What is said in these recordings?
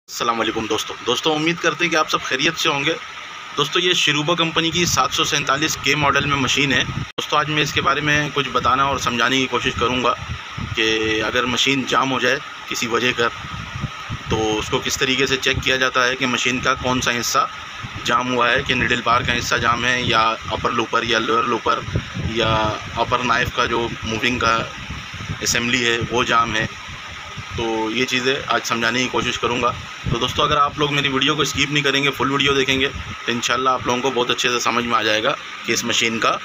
अस्सलाम वालेकुम दोस्तों उम्मीद करते हैं कि आप सब खैरियत से होंगे। दोस्तों ये शिरूबा कंपनी की 747K मॉडल में मशीन है। दोस्तों आज मैं इसके बारे में कुछ बताना और समझाने की कोशिश करूंगा कि अगर मशीन जाम हो जाए किसी वजह कर तो उसको किस तरीके से चेक किया जाता है कि मशीन का कौन सा हिस्सा जाम हुआ है, कि निडल बार का हिस्सा जाम है या अपर लूपर या लोअर लूपर या अपर नाइफ का जो मूविंग का असेंबली है वो जाम है। तो ये चीज़ें आज समझाने की कोशिश करूँगा। तो दोस्तों अगर आप लोग मेरी वीडियो को स्किप नहीं करेंगे, फुल वीडियो देखेंगे तो इंशाल्लाह आप लोगों को बहुत अच्छे से समझ में आ जाएगा कि इस मशीन का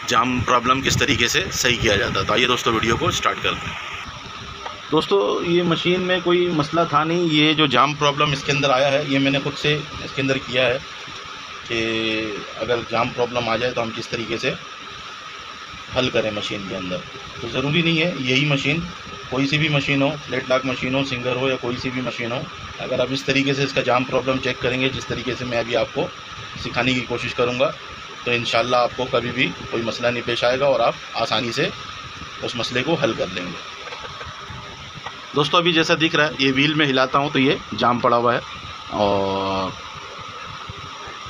जाम प्रॉब्लम किस तरीके से सही किया जाता है। तो आइए दोस्तों वीडियो को स्टार्ट करते हैं। दोस्तों ये मशीन में कोई मसला था नहीं, ये जो जाम प्रॉब्लम इसके अंदर आया है ये मैंने खुद से इसके अंदर किया है कि अगर जाम प्रॉब्लम आ जाए तो हम किस तरीके से हल करें मशीन के अंदर। तो ज़रूरी नहीं है यही मशीन, कोई सी भी मशीन हो, प्लेट लॉक मशीन हो, सिंगर हो या कोई सी भी मशीन हो, अगर आप इस तरीके से इसका जाम प्रॉब्लम चेक करेंगे जिस तरीके से मैं अभी आपको सिखाने की कोशिश करूँगा तो इंशाल्लाह आपको कभी भी कोई मसला नहीं पेश आएगा और आप आसानी से उस मसले को हल कर लेंगे। दोस्तों अभी जैसा दिख रहा है ये व्हील में हिलाता हूँ तो ये जाम पड़ा हुआ है और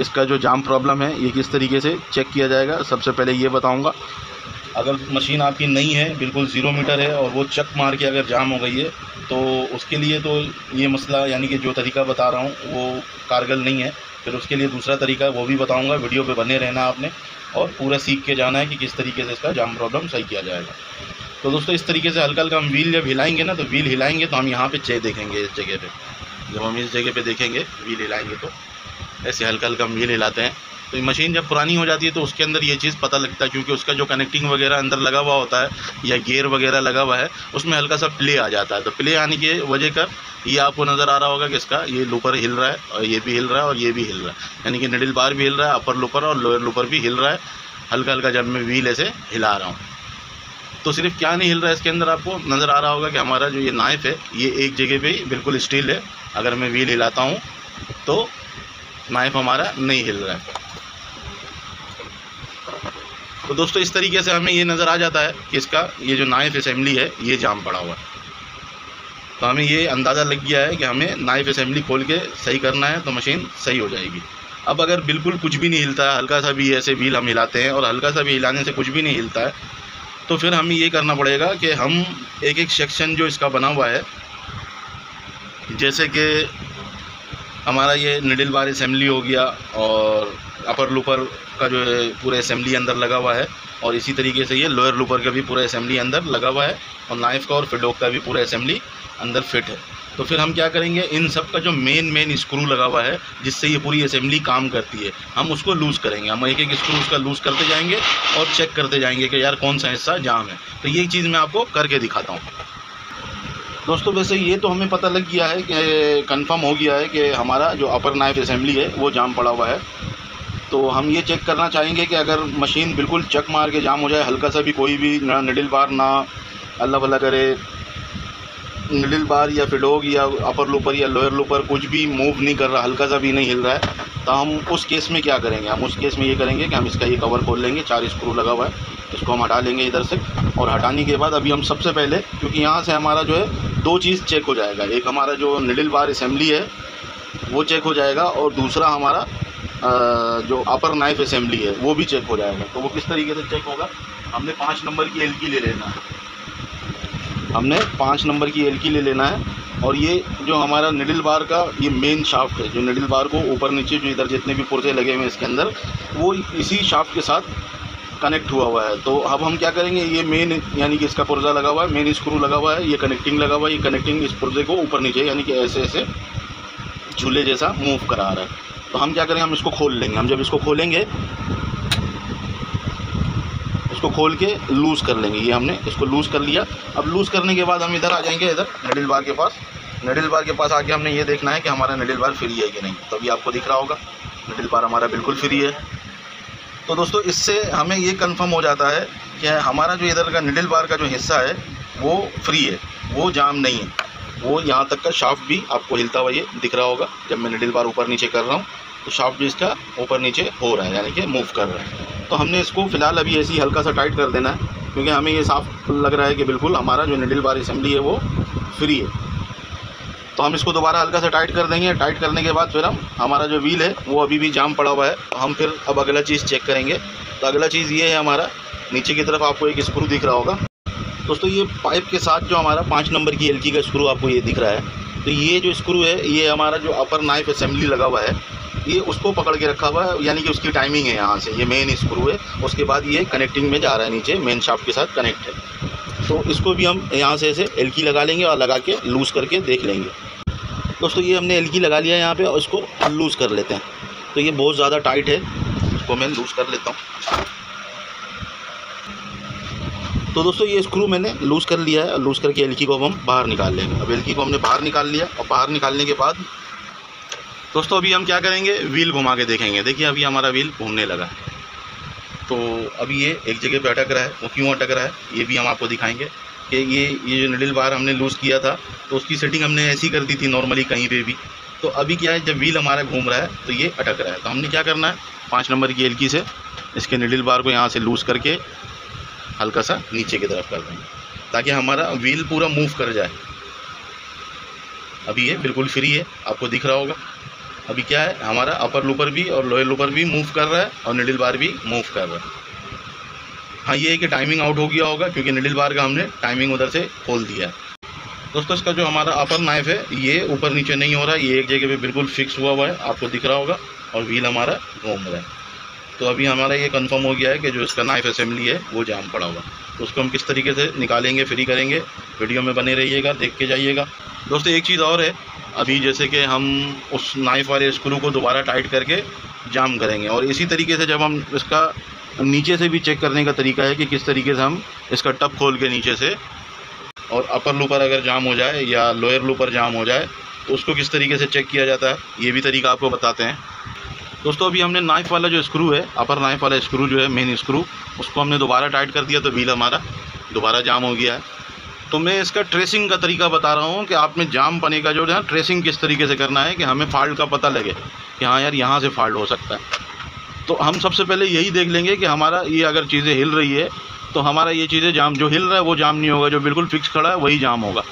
इसका जो जाम प्रॉब्लम है ये किस तरीके से चेक किया जाएगा सबसे पहले ये बताऊँगा। अगर मशीन आपकी नई है, बिल्कुल 0 मीटर है और वो चक मार के अगर जाम हो गई है तो उसके लिए तो ये मसला यानी कि जो तरीका बता रहा हूँ वो कारगर नहीं है। फिर उसके लिए दूसरा तरीका वो भी बताऊँगा, वीडियो पे बने रहना आपने और पूरा सीख के जाना है कि किस तरीके से इसका जाम प्रॉब्लम सही किया जाएगा। तो दोस्तों इस तरीके से हल्का हल्का हम व्हील जब हिलाएंगे ना, तो व्हील हिलाएंगे तो हम यहाँ पे देखेंगे इस जगह पे, जब हम इस जगह पे देखेंगे व्हील हिलाएंगे तो ऐसे हल्का हल्का हम व्हील हिलाते हैं। तो मशीन जब पुरानी हो जाती है तो उसके अंदर ये चीज़ पता लगता है क्योंकि उसका जो कनेक्टिंग वगैरह अंदर लगा हुआ होता है या गियर वगैरह लगा हुआ है उसमें हल्का सा प्ले आ जाता है। तो प्ले आने की वजह कर ये आपको नज़र आ रहा होगा कि इसका ये लूपर हिल रहा है और ये भी हिल रहा है और ये भी हिल रहा है, यानी कि निडल बार भी हिल रहा है, अपर लूपर और लोअर लूपर भी हिल रहा है हल्का हल्का जब मैं व्हील ऐसे हिला रहा हूँ। तो सिर्फ क्या नहीं हिल रहा है इसके अंदर, आपको नज़र आ रहा होगा कि हमारा जो ये नाइफ है ये एक जगह पे ही बिल्कुल स्टिल है। अगर मैं व्हील हिलाता हूँ तो नाइफ हमारा नहीं हिल रहा है। तो दोस्तों इस तरीके से हमें ये नज़र आ जाता है कि इसका ये जो नाइफ असेंबली है ये जाम पड़ा हुआ है। तो हमें ये अंदाज़ा लग गया है कि हमें नाइफ असेंबली खोल के सही करना है तो मशीन सही हो जाएगी। अब अगर बिल्कुल कुछ भी नहीं हिलता है, हल्का सा भी ऐसे व्हील हम हिलाते हैं और हल्का सा भी हिलाने से कुछ भी नहीं हिलता है, तो फिर हमें ये करना पड़ेगा कि हम एक एक सेक्शन जो इसका बना हुआ है, जैसे कि हमारा ये निडल बार असेंबली हो गया और अपर लूपर का जो है पूरा असेंबली अंदर लगा हुआ है और इसी तरीके से ये लोअर लूपर का भी पूरा असेंबली अंदर लगा हुआ है और नाइफ का और फिडोक का भी पूरा असेंबली अंदर फिट है। तो फिर हम क्या करेंगे, इन सब का जो मेन स्क्रू लगा हुआ है जिससे ये पूरी असेंबली काम करती है, हम उसको लूज़ करेंगे। हम एक एक स्क्रू उसका लूज़ करते जाएंगे और चेक करते जाएंगे कि यार कौन सा हिस्सा जाम है। तो ये चीज़ मैं आपको करके दिखाता हूँ। दोस्तों वैसे ये तो हमें पता लग गया है कि कंफर्म हो गया है कि हमारा जो अपर नाइफ असेंबली है वो जाम पड़ा हुआ है। तो हम ये चेक करना चाहेंगे कि अगर मशीन बिल्कुल चक मार के जाम हो जाए, हल्का सा भी कोई भी ना निडल बार ना अल्लाह भला करे निडल बार या फिडोग या अपर लूपर या लोअर लूपर कुछ भी मूव नहीं कर रहा, हल्का सा भी नहीं हिल रहा है, तो हम उस केस में क्या करेंगे, हम उस केस में ये करेंगे कि हम इसका ये कवर खोल लेंगे। 4 स्क्रू लगा हुआ है, इसको हम हटा लेंगे इधर से और हटाने के बाद अभी हम सबसे पहले, क्योंकि यहाँ से हमारा जो है 2 चीज़ चेक हो जाएगा, एक हमारा जो निडल बार असेंबली है वो चेक हो जाएगा और दूसरा हमारा जो अपर नाइफ असेंबली है वो भी चेक हो जाएगा। तो वो किस तरीके से चेक होगा, हमने 5 नंबर की एलकी ले लेना है, हमने 5 नंबर की एलकी ले लेना है और ये जो हमारा निडल बार का ये मेन शाफ्ट है, जो निडल बार को ऊपर नीचे जो इधर जितने भी पुर्जे लगे हुए हैं इसके अंदर वो इसी शाफ्ट के साथ कनेक्ट हुआ है। तो अब हम क्या करेंगे, ये मेन यानी कि इसका पुर्जा लगा हुआ है, मेन स्क्रू लगा हुआ है, ये कनेक्टिंग लगा हुआ है, ये कनेक्टिंग इस पुर्जे को ऊपर नीचे यानी कि ऐसे ऐसे झूले जैसा मूव करा रहा है। तो हम क्या करेंगे, हम इसको खोल लेंगे। हम जब इसको खोलेंगे, इसको खोल के लूज़ कर लेंगे। ये हमने इसको लूज़ कर लिया। अब लूज़ करने के बाद हम इधर आ जाएंगे, इधर निडल बार के पास। निडल बार के पास आके हमने ये देखना है कि हमारा निडल बार फ्री है कि नहीं। तो अभी आपको दिख रहा होगा निडल बार हमारा बिल्कुल फ्री है। तो दोस्तों इससे हमें ये कंफर्म हो जाता है कि हमारा जो इधर का निडल बार का जो हिस्सा है वो फ्री है, वो जाम नहीं है। वो यहाँ तक का शाफ्ट भी आपको हिलता हुआ ये दिख रहा होगा। जब मैं निडल बार ऊपर नीचे कर रहा हूँ तो शाफ्ट भी इसका ऊपर नीचे हो रहा है, यानी कि मूव कर रहा है। तो हमने इसको फ़िलहाल अभी ऐसे ही हल्का सा टाइट कर देना है क्योंकि हमें ये साफ लग रहा है कि बिल्कुल हमारा जो निडल बार असेंबली है वो फ्री है। तो हम इसको दोबारा हल्का सा टाइट कर देंगे। टाइट करने के बाद फिर हमारा जो व्हील है वो अभी भी जाम पड़ा हुआ है, तो हम फिर अब अगला चीज़ चेक करेंगे। तो अगला चीज़ ये है, हमारा नीचे की तरफ आपको एक स्क्रू दिख रहा होगा दोस्तों। ये पाइप के साथ जो हमारा 5 नंबर की एलकी का स्क्रू आपको ये दिख रहा है, तो ये जो स्क्रू है ये हमारा जो अपर नाइफ असेंबली लगा हुआ है, ये उसको पकड़ के रखा हुआ है, यानी कि उसकी टाइमिंग है यहाँ से। ये मेन स्क्रू है, उसके बाद ये कनेक्टिंग में जा रहा है, नीचे मेन शाफ्ट के साथ कनेक्ट है। तो इसको भी हम यहाँ से ऐसे एलकी लगा लेंगे और लगा के लूज़ करके देख लेंगे। दोस्तों ये हमने एलकी लगा लिया है यहाँ पे, और इसको लूज़ कर लेते हैं। तो ये बहुत ज़्यादा टाइट है, इसको मैं लूज़ कर लेता हूँ। तो दोस्तों ये स्क्रू मैंने लूज़ कर लिया है, लूज़ करके एलकी को अब हम बाहर निकाल लेंगे। अब एलकी को हमने बाहर निकाल लिया, और बाहर निकालने के बाद दोस्तों अभी हम क्या करेंगे, व्हील घुमा के देखेंगे। देखिए अभी हमारा व्हील घूमने लगा है, तो अभी ये एक जगह पे अटक रहा है। वो क्यों अटक रहा है ये भी हम आपको दिखाएंगे कि ये जो निडल बार हमने लूज़ किया था, तो उसकी सेटिंग हमने ऐसी कर दी थी नॉर्मली कहीं पे भी। तो अभी क्या है, जब व्हील हमारा घूम रहा है तो ये अटक रहा है। तो हमने क्या करना है, 5 नंबर की एलकी से इसके निडल बार को यहाँ से लूज़ करके हल्का सा नीचे की तरफ कर देंगे, ताकि हमारा व्हील पूरा मूव कर जाए। अभी ये बिल्कुल फ्री है, आपको दिख रहा होगा। अभी क्या है, हमारा अपर लूपर भी और लोअर लूपर भी मूव कर रहा है, और निडल बार भी मूव कर रहा है। हाँ ये है कि टाइमिंग आउट हो गया होगा, क्योंकि निडल बार का हमने टाइमिंग उधर से खोल दिया है। दोस्तों इसका जो हमारा अपर नाइफ है ये ऊपर नीचे नहीं हो रहा है, ये एक जगह पे बिल्कुल फिक्स हुआ है, आपको दिख रहा होगा, और व्हील हमारा घूम रहा है। तो अभी हमारा ये कंफर्म हो गया है कि जो इसका नाइफ असेंबली है वो जाम पड़ा हुआ। तो उसको हम किस तरीके से निकालेंगे, फ्री करेंगे, वीडियो में बने रहिएगा, देख के जाइएगा। दोस्तों एक चीज़ और है, अभी जैसे कि हम उस नाइफ वाले स्क्रू को दोबारा टाइट करके जाम करेंगे, और इसी तरीके से जब हम इसका नीचे से भी चेक करने का तरीका है कि किस तरीके से हम इसका टप खोल के नीचे से, और अपर लूपर अगर जाम हो जाए या लोअर लूपर जाम हो जाए तो उसको किस तरीके से चेक किया जाता है, ये भी तरीका आपको बताते हैं। दोस्तों अभी हमने नाइफ वाला जो स्क्रू है, अपर नाइफ वाला स्क्रू जो है मेन स्क्रू, उसको हमने दोबारा टाइट कर दिया, तो व्हील हमारा दोबारा जाम हो गया है। तो मैं इसका ट्रेसिंग का तरीका बता रहा हूँ कि आप में जाम पने का जो है ट्रेसिंग किस तरीके से करना है, कि हमें फॉल्ट का पता लगे कि हाँ यार यहाँ से फॉल्ट हो सकता है। तो हम सबसे पहले यही देख लेंगे कि हमारा ये अगर चीज़ें हिल रही है तो हमारा ये चीज़ें जाम, जो हिल रहा है वो जाम नहीं होगा, जो बिल्कुल फिक्स खड़ा है वही जाम होगा।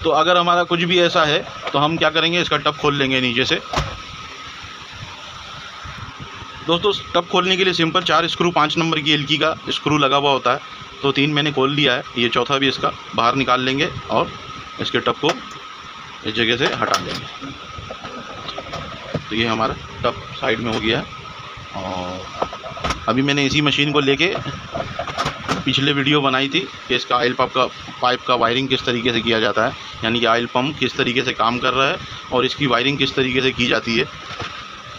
तो अगर हमारा कुछ भी ऐसा है तो हम क्या करेंगे, इसका टप खोल लेंगे नीचे से। दोस्तों टप खोलने के लिए सिंपल 4 स्क्रू 5 नंबर की एलकी का स्क्रू लगा हुआ होता है, तो 3 मैंने खोल लिया है, ये चौथा भी इसका बाहर निकाल लेंगे और इसके टप को इस जगह से हटा देंगे। तो ये हमारा टप साइड में हो गया है। और अभी मैंने इसी मशीन को लेके पिछले वीडियो बनाई थी कि इसका ऑयल पाइप का वायरिंग किस तरीके से किया जाता है, यानी कि ऑयल पंप किस तरीके से काम कर रहा है और इसकी वायरिंग किस तरीके से की जाती है।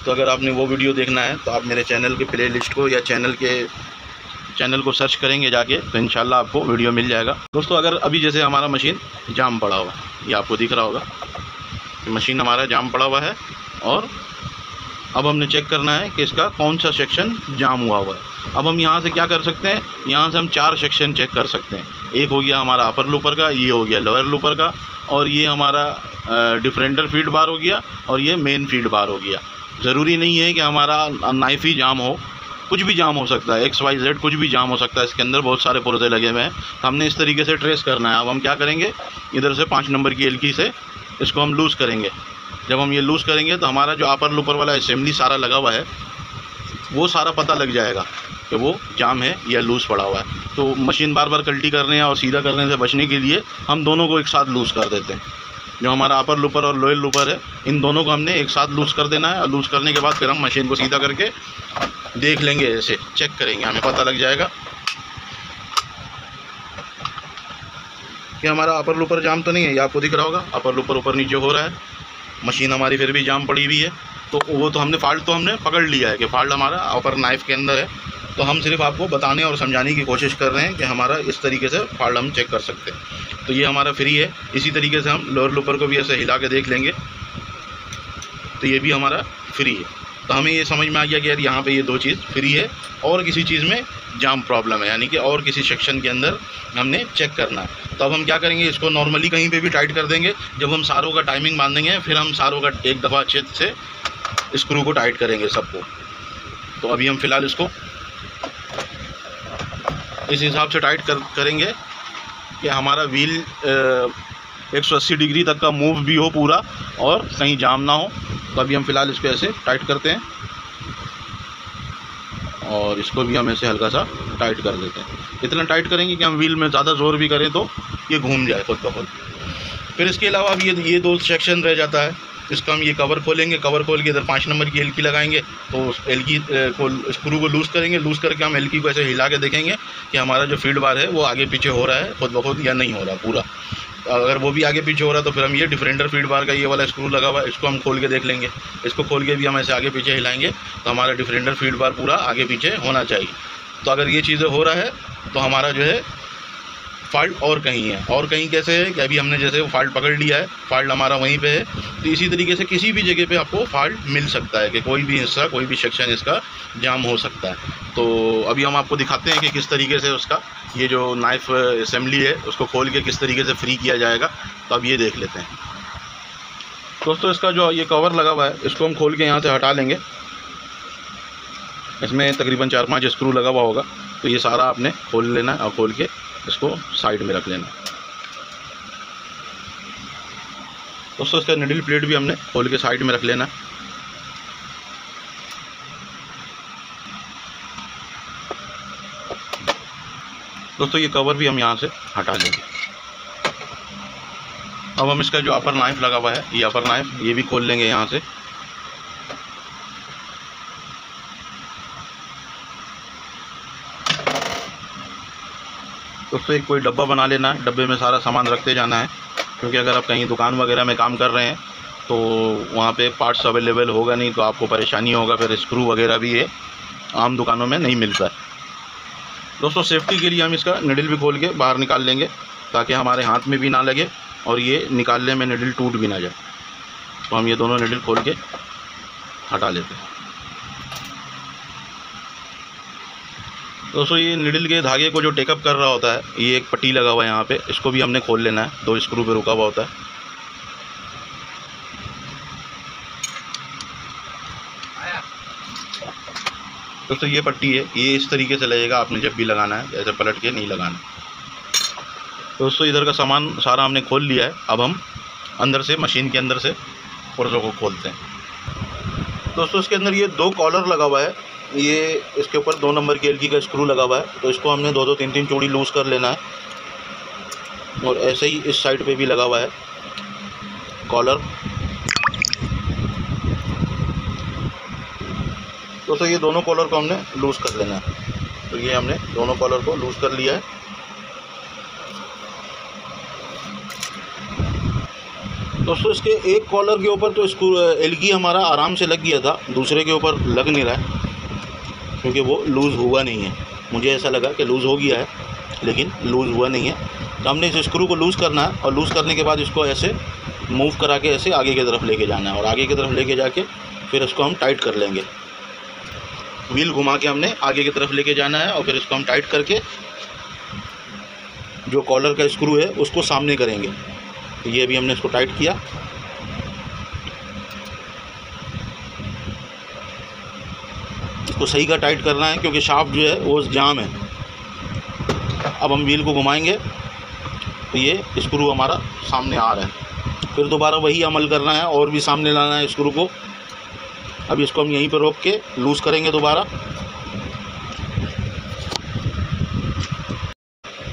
तो अगर आपने वो वीडियो देखना है तो आप मेरे चैनल के प्ले लिस्ट को या चैनल को सर्च करेंगे जाके, तो इंशाल्लाह आपको वीडियो मिल जाएगा। दोस्तों अगर अभी जैसे हमारा मशीन जाम पड़ा हुआ है, ये आपको दिख रहा होगा कि मशीन हमारा जाम पड़ा हुआ है, और अब हमने चेक करना है कि इसका कौन सा सेक्शन जाम हुआ है। अब हम यहाँ से क्या कर सकते हैं, यहाँ से हम 4 सेक्शन चेक कर सकते हैं। एक हो गया हमारा अपर लूपर का, ये हो गया लोअर लूपर का, और ये हमारा डिफरेंटर फीड बार हो गया, और ये मेन फीड बार हो गया। ज़रूरी नहीं है कि हमारा नाइफ ही जाम हो, कुछ भी जाम हो सकता है, XYZ कुछ भी जाम हो सकता है। इसके अंदर बहुत सारे पुर्जे लगे हुए हैं, तो हमने इस तरीके से ट्रेस करना है। अब हम क्या करेंगे, इधर से 5 नंबर की एलकी से इसको हम लूज़ करेंगे। जब हम ये लूज़ करेंगे तो हमारा जो अपर लूपर वाला असेंबली सारा लगा हुआ है वो सारा पता लग जाएगा कि वो जाम है या लूज़ पड़ा हुआ है। तो मशीन बार बार कल्टी करने और सीधा करने से बचने के लिए हम दोनों को एक साथ लूज़ कर देते हैं। जो हमारा अपर लूपर और लोअर लूपर है, इन दोनों को हमने एक साथ लूज़ कर देना है, और लूज़ करने के बाद फिर हम मशीन को सीधा करके देख लेंगे, ऐसे चेक करेंगे, हमें पता लग जाएगा कि हमारा अपर लूपर जाम तो नहीं है। ये आपको दिख रहा होगा अपर लूपर ऊपर नीचे हो रहा है, मशीन हमारी फिर भी जाम पड़ी हुई है। तो वो तो हमने फॉल्ट तो हमने पकड़ लिया है कि फॉल्ट हमारा अपर नाइफ के अंदर है। तो हम सिर्फ आपको बताने और समझाने की कोशिश कर रहे हैं कि हमारा इस तरीके से फॉल्ट हम चेक कर सकते हैं। तो ये हमारा फ्री है। इसी तरीके से हम लोअर लूपर को भी ऐसे हिला के देख लेंगे, तो ये भी हमारा फ्री है। तो हमें ये समझ में आ गया कि यार यहाँ पे ये 2 चीज़ फ्री है, और किसी चीज़ में जाम प्रॉब्लम है, यानी कि और किसी सेक्शन के अंदर हमने चेक करना है। तो अब हम क्या करेंगे, इसको नॉर्मली कहीं पे भी टाइट कर देंगे। जब हम सारों का टाइमिंग बांधेंगे फिर हम सारों का एक दफ़ा अच्छे से स्क्रू को टाइट करेंगे सबको। तो अभी हम फ़िलहाल इसको इस हिसाब से टाइट करेंगे कि हमारा व्हील 180 डिग्री तक का मूव भी हो पूरा और कहीं जाम ना हो। तो अभी हम फ़िलहाल इसको ऐसे टाइट करते हैं और इसको भी हम ऐसे हल्का सा टाइट कर देते हैं। इतना टाइट करेंगे कि हम व्हील में ज़्यादा ज़ोर भी करें तो ये घूम जाए खुद ब खुद। फिर इसके अलावा अब ये 2 सेक्शन रह जाता है। इसका हम ये कवर खोलेंगे, कवर खोल के इधर 5 नंबर की एलकी लगाएंगे। तो उस एलकी को स्क्रू को लूज़ करेंगे, लूज़ करके हम एलकी को ऐसे हिला के देखेंगे कि हमारा जो फीड बार है वो आगे पीछे हो रहा है खुद ब खुद या नहीं हो रहा पूरा। अगर वो भी आगे पीछे हो रहा है तो फिर हम ये डिफरेंटर फीड बार का ये वाला स्क्रू लगा हुआ है, इसको हम खोल के देख लेंगे। इसको खोल के भी हम ऐसे आगे पीछे हिलाएंगे तो हमारा डिफरेंटर फीड बार पूरा आगे पीछे होना चाहिए। तो अगर ये चीज़ें हो रहा है तो हमारा जो है फॉल्ट और कहीं है। और कहीं कैसे है कि अभी हमने जैसे फॉल्ट पकड़ लिया है, फॉल्ट हमारा वहीं पे है। तो इसी तरीके से किसी भी जगह पे आपको फॉल्ट मिल सकता है कि कोई भी हिस्सा, कोई भी सेक्शन इसका जाम हो सकता है। तो अभी हम आपको दिखाते हैं कि किस तरीके से उसका ये जो नाइफ असेंबली है उसको खोल के किस तरीके से फ्री किया जाएगा। तो अब ये देख लेते हैं। दोस्तों इसका जो ये कवर लगा हुआ है इसको हम खोल के यहाँ से हटा लेंगे। इसमें तकरीबन 4-5 स्क्रू लगा हुआ होगा। तो ये सारा आपने खोल लेना है और खोल के इसको साइड में रख लेना। दोस्तों इसका निडल प्लेट भी हमने खोल के साइड में रख लेना। दोस्तों ये कवर भी हम यहाँ से हटा लेंगे। अब हम इसका जो अपर नाइफ लगा हुआ है, ये अपर नाइफ ये भी खोल लेंगे यहाँ से। दोस्तों एक कोई डब्बा बना लेना है, डब्बे में सारा सामान रखते जाना है। क्योंकि अगर आप कहीं दुकान वगैरह में काम कर रहे हैं तो वहाँ पे पार्ट्स अवेलेबल होगा नहीं तो आपको परेशानी होगा। फिर स्क्रू वगैरह भी ये आम दुकानों में नहीं मिलता है। दोस्तों सेफ्टी के लिए हम इसका निडल भी खोल के बाहर निकाल लेंगे ताकि हमारे हाथ में भी ना लगे और ये निकालने में निडल टूट भी ना जाए। तो हम ये दोनों निडल खोल के हटा लेते हैं। दोस्तों ये निडल के धागे को जो टेकअप कर रहा होता है, ये एक पट्टी लगा हुआ है यहाँ पे, इसको भी हमने खोल लेना है। 2 स्क्रू पे रुका हुआ होता है। दोस्तों ये पट्टी है, ये इस तरीके से लगेगा आपने जब भी लगाना है, ऐसे पलट के नहीं लगाना। दोस्तों इधर का सामान सारा हमने खोल लिया है। अब हम अंदर से मशीन के अंदर से पुर्जों को खोलते हैं। दोस्तों इसके अंदर ये 2 कॉलर लगा हुआ है। ये इसके ऊपर 2 नंबर की एलकी का स्क्रू लगा हुआ है। तो इसको हमने 2-2, 3-3 चूड़ी लूज़ कर लेना है। और ऐसे ही इस साइड पे भी लगा हुआ है कॉलर। दोस्तों ये दोनों कॉलर को हमने लूज़ कर लेना है। तो ये हमने दोनों कॉलर को लूज़ कर लिया है। दोस्तों इसके एक कॉलर के ऊपर तो स्क्रू एलकी हमारा आराम से लग गया था, दूसरे के ऊपर लग नहीं रहा है क्योंकि वो लूज़ हुआ नहीं है। मुझे ऐसा लगा कि लूज़ हो गया है लेकिन लूज़ हुआ नहीं है। तो हमने इस स्क्रू को लूज़ करना है और लूज़ करने के बाद इसको ऐसे मूव करा के ऐसे आगे की तरफ लेके जाना है और आगे की तरफ लेके जाके फिर इसको हम टाइट कर लेंगे। व्हील घुमा के हमने आगे की तरफ लेके जाना है और फिर इसको हम टाइट करके जो कॉलर का स्क्रू है उसको सामने करेंगे। तो ये भी हमने इसको टाइट किया। इसको सही का टाइट करना है क्योंकि शाफ्ट जो है वो जाम है। अब हम व्हील को घुमाएंगे तो ये स्क्रू हमारा सामने आ रहा है। फिर दोबारा वही अमल करना है और भी सामने लाना है स्क्रू को। अब इसको हम यहीं पर रोक के लूज़ करेंगे दोबारा।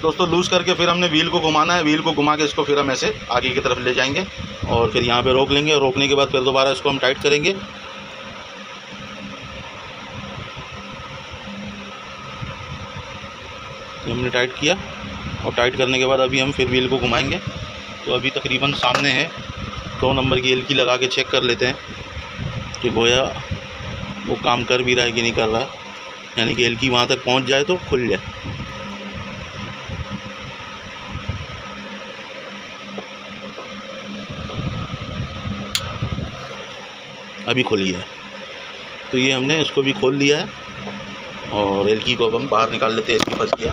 दोस्तों लूज़ करके फिर हमने व्हील को घुमाना है। व्हील को घुमा के इसको फिर हम ऐसे आगे की तरफ ले जाएंगे और फिर यहाँ पे रोक लेंगे। रोकने के बाद फिर दोबारा इसको हम टाइट करेंगे। हमने टाइट किया और टाइट करने के बाद अभी हम फिर व्हील को घुमाएंगे। तो अभी तकरीबन सामने है, 2 नंबर की एलकी लगा के चेक कर लेते हैं कि गोया वो काम कर भी रहा है कि नहीं कर रहा है, यानी कि एलकी वहाँ तक पहुँच जाए तो खुल जाए। अभी खुली है। तो ये हमने इसको भी खोल लिया है और एलकी को अब हम बाहर निकाल लेते हैं। एलकी फंस गया।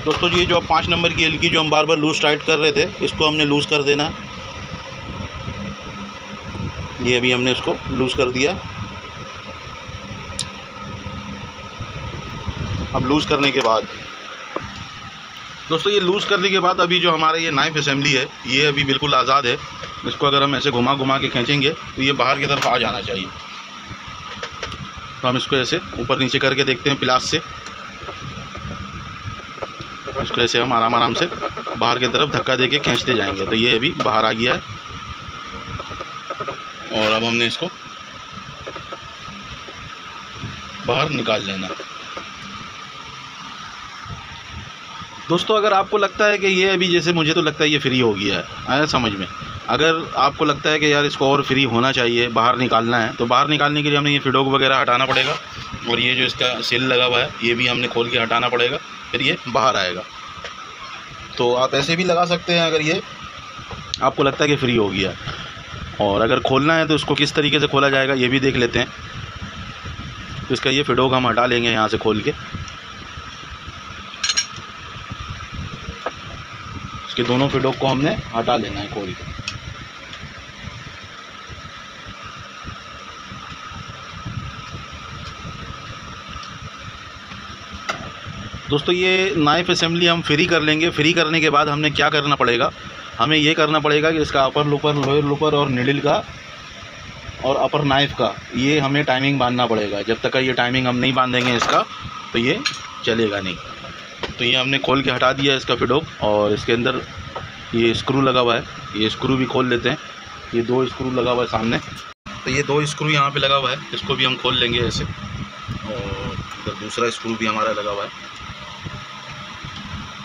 दोस्तों ये जो 5 नंबर की एलकी जो हम बार बार लूज़ टाइट कर रहे थे, इसको हमने लूज़ कर देना है। ये अभी हमने इसको लूज़ कर दिया। अब लूज़ करने के बाद दोस्तों ये लूज़ करने के बाद अभी जो हमारा ये नाइफ असेंबली है ये अभी बिल्कुल आज़ाद है। इसको अगर हम ऐसे घुमा घुमा के खींचेंगे तो ये बाहर की तरफ आ जाना चाहिए। तो हम इसको ऐसे ऊपर नीचे करके देखते हैं प्लास से। इसको ऐसे हम आराम से बाहर की तरफ धक्का देके खींचते जाएंगे तो ये अभी बाहर आ गया है। और अब हमने इसको बाहर निकाल लेना। दोस्तों अगर आपको लगता है कि ये अभी, जैसे मुझे तो लगता है ये फ्री हो गया है, आया समझ में। अगर आपको लगता है कि यार इसको और फ्री होना चाहिए, बाहर निकालना है, तो बाहर निकालने के लिए हमें ये फिडोक वगैरह हटाना पड़ेगा। और ये जो इसका सेल लगा हुआ है ये भी हमने खोल के हटाना पड़ेगा, फिर ये बाहर आएगा। तो आप ऐसे भी लगा सकते हैं अगर ये आपको लगता है कि फ्री हो गया। और अगर खोलना है तो उसको किस तरीके से खोला जाएगा ये भी देख लेते हैं। तो इसका ये फिडोक हम हटा लेंगे यहाँ से खोल के। इसके दोनों फिडोक को हमने हटा लेना है खोल के। दोस्तों ये नाइफ असेंबली हम फ्री कर लेंगे। फ्री करने के बाद हमने क्या करना पड़ेगा, हमें ये करना पड़ेगा कि इसका अपर लूपर, लोअर लूपर और निडल का और अपर नाइफ का ये हमें टाइमिंग बांधना पड़ेगा। जब तक ये टाइमिंग हम नहीं बांधेंगे इसका तो ये चलेगा नहीं। तो ये हमने खोल के हटा दिया इसका फिडोक। और इसके अंदर ये स्क्रू लगा हुआ है, ये स्क्रू भी खोल लेते हैं। ये 2 स्क्रू लगा हुआ है सामने, तो ये 2 स्क्रू यहाँ पे लगा हुआ है, इसको भी हम खोल लेंगे ऐसे। और इधर दूसरा स्क्रू भी हमारा लगा हुआ है,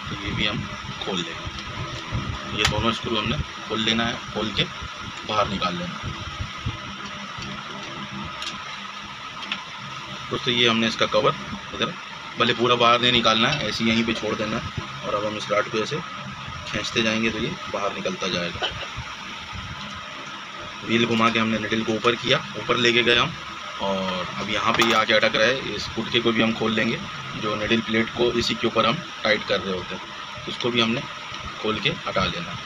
तो ये भी हम खोल लेंगे। ये दोनों स्क्रू हमने खोल लेना है, खोल के बाहर निकाल लेना है। दोस्तों ये हमने इसका कवर इधर भले पूरा बाहर नहीं निकालना है, ऐसे यहीं पे छोड़ देना है। और अब हम इस राड को ऐसे खींचते जाएंगे तो ये बाहर निकलता जाएगा। व्हील घुमा के हमने निडल को ऊपर किया, ऊपर लेके गए हम। और अब यहाँ पे ये आके अटक रहा है, इस पुटके को भी हम खोल लेंगे। जो निडल प्लेट को इसी के ऊपर हम टाइट कर रहे होते हैं, उसको भी हमने खोल के हटा लेना।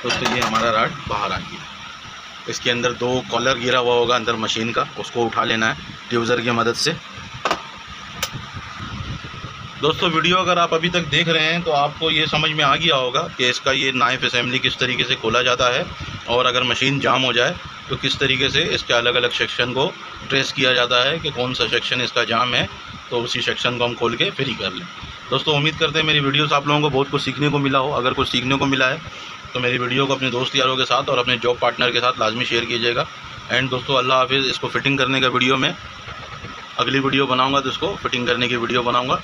दोस्तों ये हमारा राड बाहर आ गया। इसके अंदर 2 कॉलर गिरा हुआ होगा अंदर मशीन का, उसको उठा लेना है ट्यूज़र की मदद से। दोस्तों वीडियो अगर आप अभी तक देख रहे हैं तो आपको ये समझ में आ गया होगा कि इसका ये नाइफ असेंबली किस तरीके से खोला जाता है। और अगर मशीन जाम हो जाए तो किस तरीके से इसके अलग अलग सेक्शन को ट्रेस किया जाता है कि कौन सा सेक्शन इसका जाम है, तो उसी सेक्शन को हम खोल के फ्री कर लें। दोस्तों उम्मीद करते हैं मेरी वीडियो से आप लोगों को बहुत कुछ सीखने को मिला हो। अगर कुछ सीखने को मिला है तो मेरी वीडियो को अपने दोस्त यारों के साथ और अपने जॉब पार्टनर के साथ लाजमी शेयर कीजिएगा। एंड दोस्तों अल्लाह हाफिज़। इसको फिटिंग करने का वीडियो में अगली वीडियो बनाऊंगा, तो इसको फिटिंग करने की वीडियो बनाऊंगा।